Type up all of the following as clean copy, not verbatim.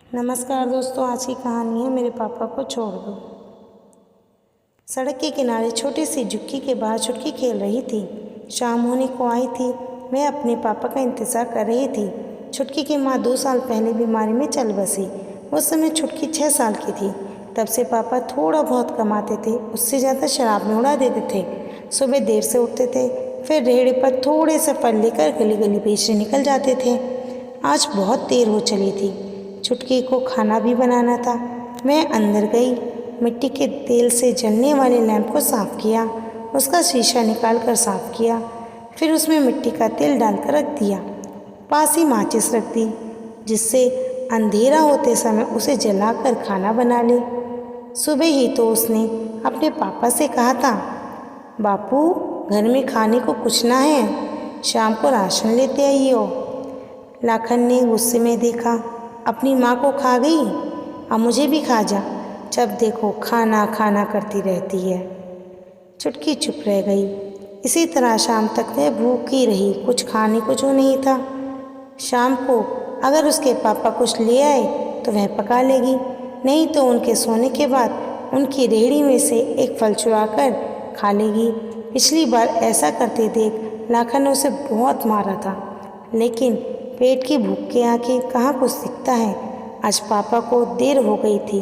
नमस्कार दोस्तों, आज की कहानी है मेरे पापा को छोड़ दो। सड़क के किनारे छोटी सी झुग्गी के बाहर छुटकी खेल रही थी। शाम होने को आई थी। मैं अपने पापा का इंतज़ार कर रही थी। छुटकी की माँ 2 साल पहले बीमारी में चल बसी। उस समय छुटकी 6 साल की थी। तब से पापा थोड़ा बहुत कमाते थे, उससे ज़्यादा शराब में उड़ा देते थे। सुबह देर से उठते थे, फिर रेहड़ी पर थोड़े से फल लेकर गली गली बेचने निकल जाते थे। आज बहुत देर हो चली थी। छुटकी को खाना भी बनाना था। मैं अंदर गई, मिट्टी के तेल से जलने वाले लैंप को साफ़ किया, उसका शीशा निकाल कर साफ़ किया, फिर उसमें मिट्टी का तेल डालकर रख दिया। पास ही माचिस रख दी, जिससे अंधेरा होते समय उसे जलाकर खाना बना ले। सुबह ही तो उसने अपने पापा से कहा था, बापू घर में खाने को कुछ ना है, शाम को राशन लेते आइए हो। लाखन ने गुस्से में देखा, अपनी माँ को खा गई, अब मुझे भी खा जा, जब देखो खाना खाना करती रहती है। छुटकी चुप रह गई। इसी तरह शाम तक वह भूखी रही, कुछ खाने को जो नहीं था। शाम को अगर उसके पापा कुछ ले आए तो वह पका लेगी, नहीं तो उनके सोने के बाद उनकी रेहड़ी में से एक फल चुरा कर खा लेगी। पिछली बार ऐसा करते देख लाखन ने उसे बहुत मारा था, लेकिन पेट की भूख के आगे कहाँ कुछ दिखता है। आज पापा को देर हो गई थी,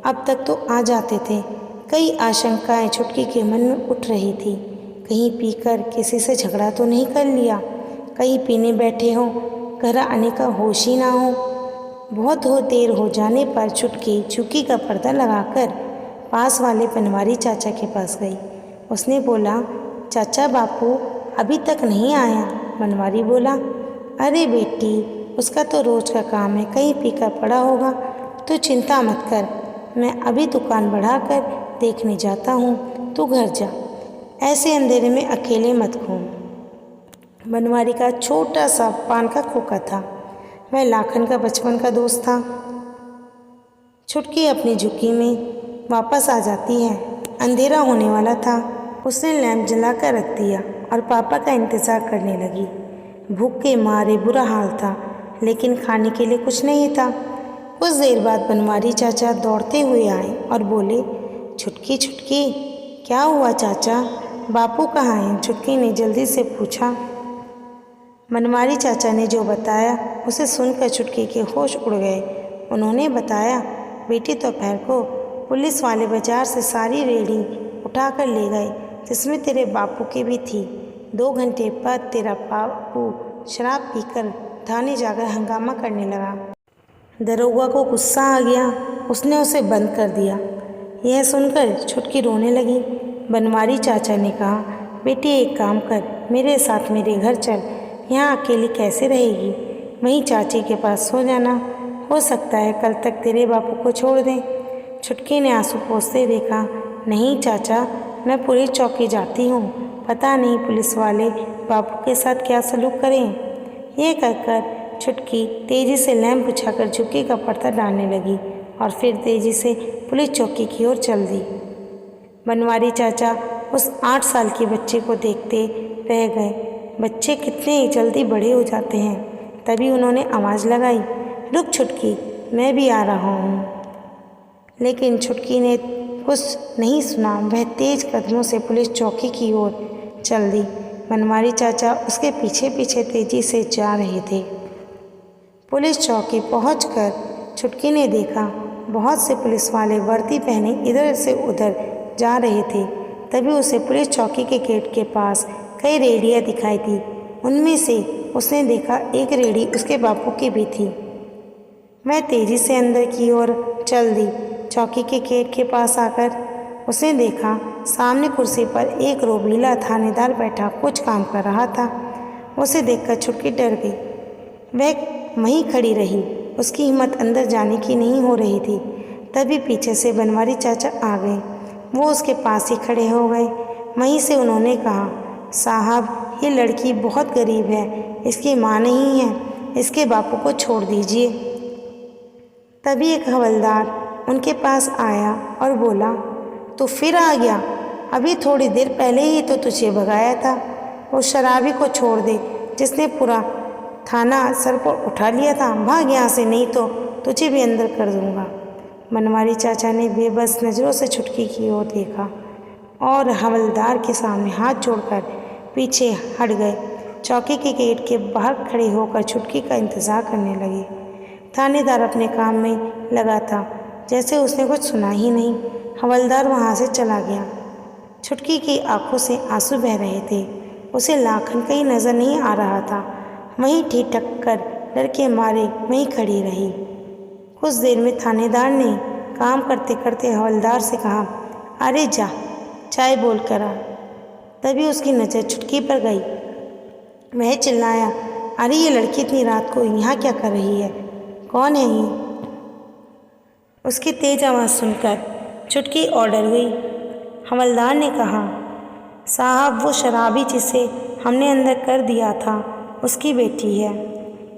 अब तक तो आ जाते थे। कई आशंकाएं छुटकी के मन में उठ रही थी। कहीं पीकर किसी से झगड़ा तो नहीं कर लिया, कहीं पीने बैठे हो, घर आने का होश ही ना हो। बहुत देर हो जाने पर छुटकी झुग्गी का पर्दा लगाकर पास वाले पनवारी चाचा के पास गई। उसने बोला, चाचा बापू अभी तक नहीं आया। पनवारी बोला, अरे बेटी, उसका तो रोज का काम है, कहीं पीकर पड़ा होगा, तो चिंता मत कर, मैं अभी दुकान बढ़ाकर देखने जाता हूँ, तू घर जा, ऐसे अंधेरे में अकेले मत घूम। बनवारी का छोटा सा पान का खोखा था। वह लाखन का बचपन का दोस्त था। छुटकी अपनी झुग्गी में वापस आ जाती है। अंधेरा होने वाला था। उसने लैंप जलाकर रख दिया और पापा का इंतज़ार करने लगी। भूख के मारे बुरा हाल था, लेकिन खाने के लिए कुछ नहीं था। कुछ देर बाद बनवारी चाचा दौड़ते हुए आए और बोले, छुटकी छुटकी, क्या हुआ चाचा, बापू कहाँ हैं? छुटकी ने जल्दी से पूछा। बनवारी चाचा ने जो बताया उसे सुनकर छुटकी के होश उड़ गए। उन्होंने बताया, बेटी दोपहर को पुलिस वाले बाजार से सारी रेहड़ी उठा कर ले गए, जिसमें तेरे बापू की भी थी। 2 घंटे बाद तेरा बापू शराब पीकर थाने जाकर हंगामा करने लगा। दरोगा को गुस्सा आ गया, उसने उसे बंद कर दिया। यह सुनकर छुटकी रोने लगी। बनवारी चाचा ने कहा, बेटी एक काम कर, मेरे साथ मेरे घर चल, यहाँ अकेली कैसे रहेगी, वहीं चाची के पास सो जाना, हो सकता है कल तक तेरे बापू को छोड़ दें। छुटकी ने आंसू पोंछते देखा, नहीं चाचा, मैं पुलिस चौकी जाती हूँ, पता नहीं पुलिस वाले बापू के साथ क्या सलूक करें। यह कहकर छुटकी तेजी से लैंप बुझाकर झुग्गी का पर्दा डालने लगी और फिर तेजी से पुलिस चौकी की ओर चल दी। बनवारी चाचा उस 8 साल के बच्चे को देखते रह गए। बच्चे कितने ही जल्दी बड़े हो जाते हैं। तभी उन्होंने आवाज़ लगाई, रुक छुटकी, मैं भी आ रहा हूँ। लेकिन छुटकी ने कुछ नहीं सुना। वह तेज कदमों से पुलिस चौकी की ओर चल दी। बनवारी चाचा उसके पीछे पीछे तेजी से जा रहे थे। पुलिस चौकी पहुंचकर छुटकी ने देखा, बहुत से पुलिस वाले वर्दी पहने इधर से उधर जा रहे थे। तभी उसे पुलिस चौकी के गेट के पास कई रेहड़ियाँ दिखाई दी। उनमें से उसने देखा एक रेहड़ी उसके बापू की भी थी। वह तेजी से अंदर की ओर चल दी। चौकी के गेट के पास आकर उसने देखा, सामने कुर्सी पर एक रोबीला थानेदार बैठा कुछ काम कर रहा था। उसे देखकर छुटकी डर गई। वह वहीं खड़ी रही, उसकी हिम्मत अंदर जाने की नहीं हो रही थी। तभी पीछे से बनवारी चाचा आ गए। वो उसके पास ही खड़े हो गए। वहीं से उन्होंने कहा, साहब, ये लड़की बहुत गरीब है, इसकी माँ नहीं है, इसके बापू को छोड़ दीजिए। तभी एक हवलदार उनके पास आया और बोला, तो फिर आ गया, अभी थोड़ी देर पहले ही तो तुझे भगाया था। उस शराबी को छोड़ दे, जिसने पूरा थाना सर पर उठा लिया था, भाग यहाँ से, नहीं तो तुझे भी अंदर कर दूंगा। बनवारी चाचा ने बेबस नज़रों से छुटकी की ओर देखा और हवलदार के सामने हाथ जोड़कर पीछे हट गए। चौकी के गेट के बाहर खड़े होकर छुटकी का इंतज़ार करने लगे। थानेदार अपने काम में लगा था, जैसे उसने कुछ सुना ही नहीं। हवलदार वहाँ से चला गया। छुटकी की आंखों से आंसू बह रहे थे। उसे लाखन कहीं नज़र नहीं आ रहा था। वहीं ठिठक कर डर के मारे वहीं खड़ी रही। कुछ देर में थानेदार ने काम करते करते हवलदार से कहा, अरे जा चाय बोल कर आ। तभी उसकी नज़र छुटकी पर गई। वह चिल्लाया, अरे ये लड़की इतनी रात को यहाँ क्या कर रही है? कौन है ये? उसकी तेज आवाज़ सुनकर छुटकी और डर गई। हवलदार ने कहा, साहब वो शराबी जिसे हमने अंदर कर दिया था उसकी बेटी है।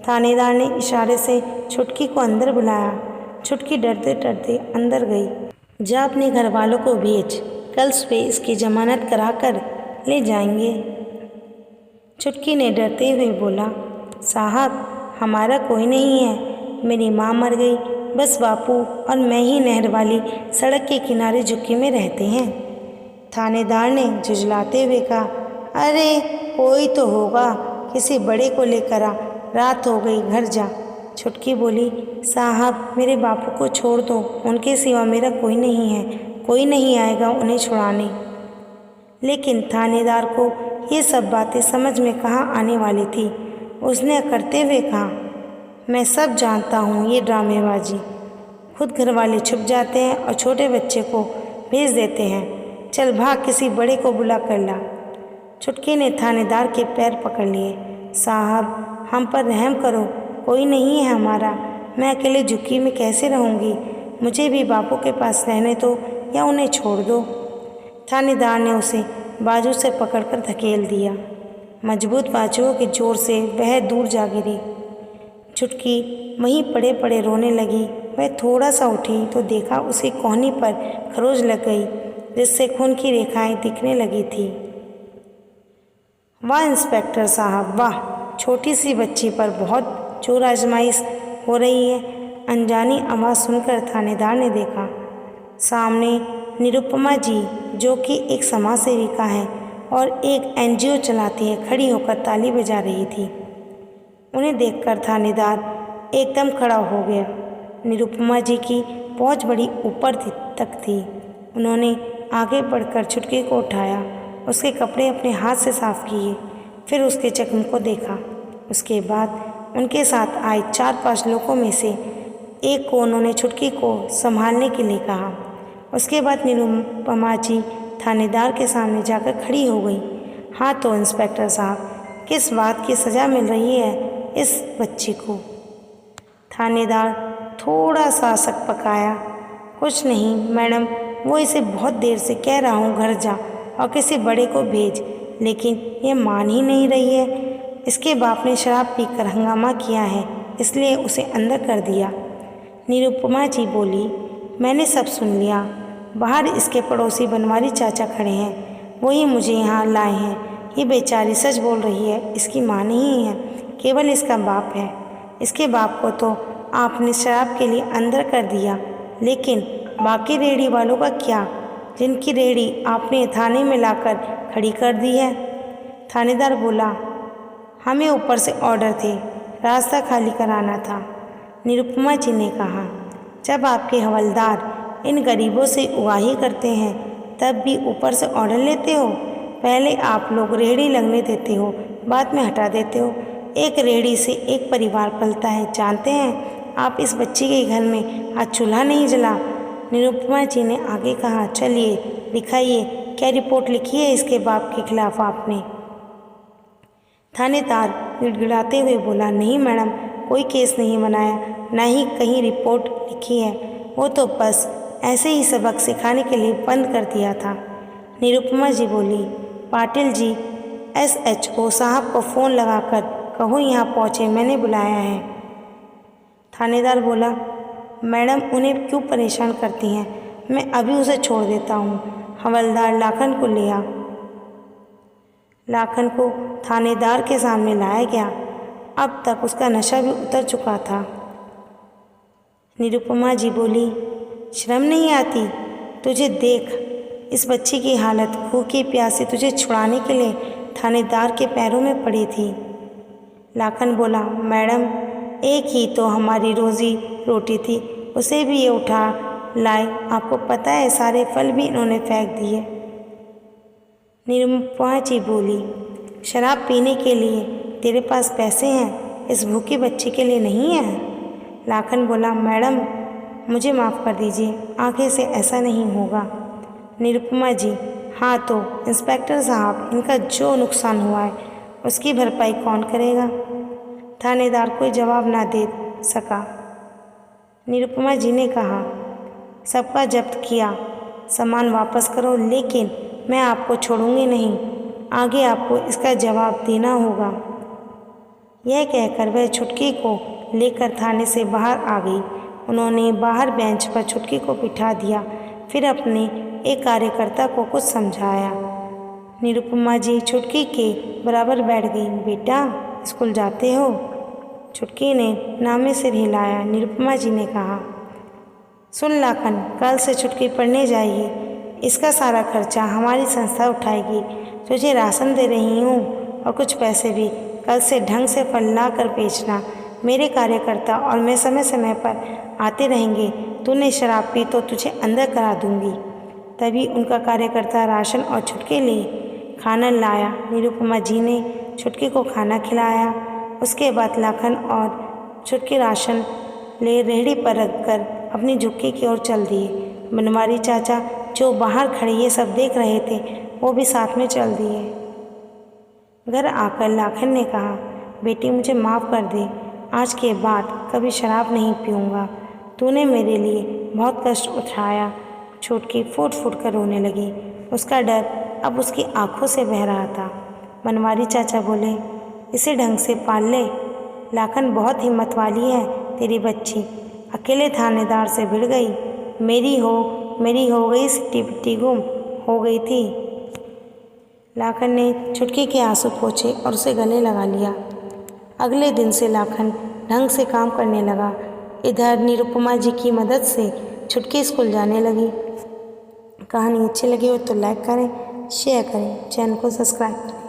थानेदार ने इशारे से छुटकी को अंदर बुलाया। छुटकी डरते डरते अंदर गई। जा अपने घर वालों को भेज, कल सुबह इसकी जमानत करा कर ले जाएंगे। छुटकी ने डरते हुए बोला, साहब हमारा कोई नहीं है, मेरी माँ मर गई, बस बापू और मैं ही नहर वाली सड़क के किनारे झुग्गी में रहते हैं। थानेदार ने झुंझलाते हुए कहा, अरे कोई तो होगा, किसी बड़े को लेकर आ, रात हो गई, घर जा। छुटकी बोली, साहब मेरे बापू को छोड़ दो, उनके सिवा मेरा कोई नहीं है, कोई नहीं आएगा उन्हें छुड़ाने। लेकिन थानेदार को ये सब बातें समझ में कहाँ आने वाली थी। उसने करते हुए कहा, मैं सब जानता हूँ ये ड्रामेबाजी। खुद घर वाले छुप जाते हैं और छोटे बच्चे को भेज देते हैं। चल भाग, किसी बड़े को बुला कर ला। छुटकी ने थानेदार के पैर पकड़ लिए। साहब हम पर रहम करो, कोई नहीं है हमारा, मैं अकेले झुग्गी में कैसे रहूँगी? मुझे भी बापू के पास रहने दो या उन्हें छोड़ दो। थानेदार ने उसे बाजू से पकड़कर धकेल दिया। मजबूत बाजुओं के जोर से वह दूर जा गिरी। छुटकी वहीं पड़े पड़े रोने लगी। वह थोड़ा सा उठी तो देखा उसकी कोहनी पर खरोंच लग गई, जिससे खून की रेखाएं दिखने लगी थी। वाह इंस्पेक्टर साहब वाह, छोटी सी बच्ची पर बहुत जोर आजमाइश हो रही है। अनजानी आवाज़ सुनकर थानेदार ने देखा। सामने निरुपमा जी, जो कि एक समाज सेविका है और एक एनजीओ चलाती है, खड़ी होकर ताली बजा रही थी। उन्हें देखकर थानेदार एकदम खड़ा हो गया। निरुपमा जी की पहुंच बड़ी ऊपर तक थी। उन्होंने आगे बढ़कर छुटकी को उठाया, उसके कपड़े अपने हाथ से साफ किए, फिर उसके जख्म को देखा। उसके बाद उनके साथ आए 4-5 लोगों में से एक को उन्होंने छुटकी को संभालने के लिए कहा। उसके बाद निरुपमा जी थानेदार के सामने जाकर खड़ी हो गई। हाँ तो इंस्पेक्टर साहब, किस बात की सज़ा मिल रही है इस बच्ची को? थानेदार थोड़ा सा शक पकाया। कुछ नहीं मैडम, वो इसे बहुत देर से कह रहा हूँ घर जा और किसी बड़े को भेज, लेकिन ये मान ही नहीं रही है। इसके बाप ने शराब पीकर हंगामा किया है, इसलिए उसे अंदर कर दिया। निरुपमा जी बोली, मैंने सब सुन लिया। बाहर इसके पड़ोसी बनवारी चाचा खड़े हैं, वही मुझे यहाँ लाए हैं। ये बेचारी सच बोल रही है, इसकी माँ नहीं है, केवल इसका बाप है। इसके बाप को तो आपने शराब के लिए अंदर कर दिया, लेकिन बाकी रेहड़ी वालों का क्या, जिनकी रेहड़ी आपने थाने में लाकर खड़ी कर दी है? थानेदार बोला, हमें ऊपर से ऑर्डर थे, रास्ता खाली कराना था। निरुपमा जी ने कहा, जब आपके हवलदार इन गरीबों से उगाही करते हैं तब भी ऊपर से ऑर्डर लेते हो? पहले आप लोग रेहड़ी लगने देते हो, बाद में हटा देते हो। एक रेहड़ी से एक परिवार पलता है, जानते हैं आप? इस बच्ची के घर में आज चूल्हा नहीं जला। निरुपमा जी ने आगे कहा, चलिए दिखाइए, क्या रिपोर्ट लिखी है इसके बाप के खिलाफ आपने? थानेदार गिड़गिड़ाते हुए बोला, नहीं मैडम, कोई केस नहीं बनाया, ना ही कहीं रिपोर्ट लिखी है। वो तो बस ऐसे ही सबक सिखाने के लिए बंद कर दिया था। निरुपमा जी बोली, पाटिल जी, SHO साहब को फ़ोन लगाकर कहो यहाँ पहुँचे, मैंने बुलाया है। थानेदार बोला, मैडम उन्हें क्यों परेशान करती हैं, मैं अभी उसे छोड़ देता हूँ। हवलदार लाखन को लिया। लाखन को थानेदार के सामने लाया गया। अब तक उसका नशा भी उतर चुका था। निरुपमा जी बोली, शर्म नहीं आती तुझे? देख इस बच्ची की हालत, भूखी प्यासी तुझे छुड़ाने के लिए थानेदार के पैरों में पड़ी थी। लाखन बोला, मैडम एक ही तो हमारी रोजी रोटी थी, उसे भी ये उठा लाए। आपको पता है सारे फल भी इन्होंने फेंक दिए। निरुपमा जी बोली, शराब पीने के लिए तेरे पास पैसे हैं, इस भूखी बच्ची के लिए नहीं है? लाखन बोला, मैडम मुझे माफ़ कर दीजिए, आगे से ऐसा नहीं होगा। निरुपमा जी, हाँ तो इंस्पेक्टर साहब, इनका जो नुकसान हुआ है उसकी भरपाई कौन करेगा? थानेदार कोई जवाब ना दे सका। निरुपमा जी ने कहा, सबका जब्त किया सामान वापस करो, लेकिन मैं आपको छोड़ूंगी नहीं, आगे आपको इसका जवाब देना होगा। यह कहकर वह छुटकी को लेकर थाने से बाहर आ गई। उन्होंने बाहर बेंच पर छुटकी को बिठा दिया, फिर अपने एक कार्यकर्ता को कुछ समझाया। निरुपमा जी छुटकी के बराबर बैठ गई। बेटा स्कूल जाते हो? छुटकी ने नामे सिर हिलाया। निरुपमा जी ने कहा, सुन लाखन, कल से छुटकी पढ़ने जाएगी, इसका सारा खर्चा हमारी संस्था उठाएगी। तुझे राशन दे रही हूँ और कुछ पैसे भी, कल से ढंग से फल ला कर बेचना। मेरे कार्यकर्ता और मैं समय समय पर आते रहेंगे। तूने शराब पी तो तुझे अंदर करा दूंगी। तभी उनका कार्यकर्ता राशन और छुटके लिए खाना लाया। निरुपमा जी ने छुटकी को खाना खिलाया। उसके बाद लाखन और छुटकी राशन ले रेहड़ी पर रखकर अपनी झुग्गी की ओर चल दिए। बनवारी चाचा जो बाहर खड़े ये सब देख रहे थे, वो भी साथ में चल दिए। घर आकर लाखन ने कहा, बेटी मुझे माफ़ कर दे, आज के बाद कभी शराब नहीं पीऊँगा। तूने मेरे लिए बहुत कष्ट उठाया। छुटकी फूट फूट कर रोने लगी। उसका डर अब उसकी आंखों से बह रहा था। बनवारी चाचा बोले, इसे ढंग से पाल ले। लाखन बहुत हिम्मत वाली है तेरी बच्ची, अकेले थानेदार से भिड़ गई। मेरी हो गई सिट्टी पिट्टी गुम हो गई थी। लाखन ने छुटकी के आंसू पोंछे और उसे गले लगा लिया। अगले दिन से लाखन ढंग से काम करने लगा। इधर निरुपमा जी की मदद से छुटकी स्कूल जाने लगी। कहानी अच्छी लगी हो तो लाइक करें, शेयर करें, चैनल को सब्सक्राइब करें।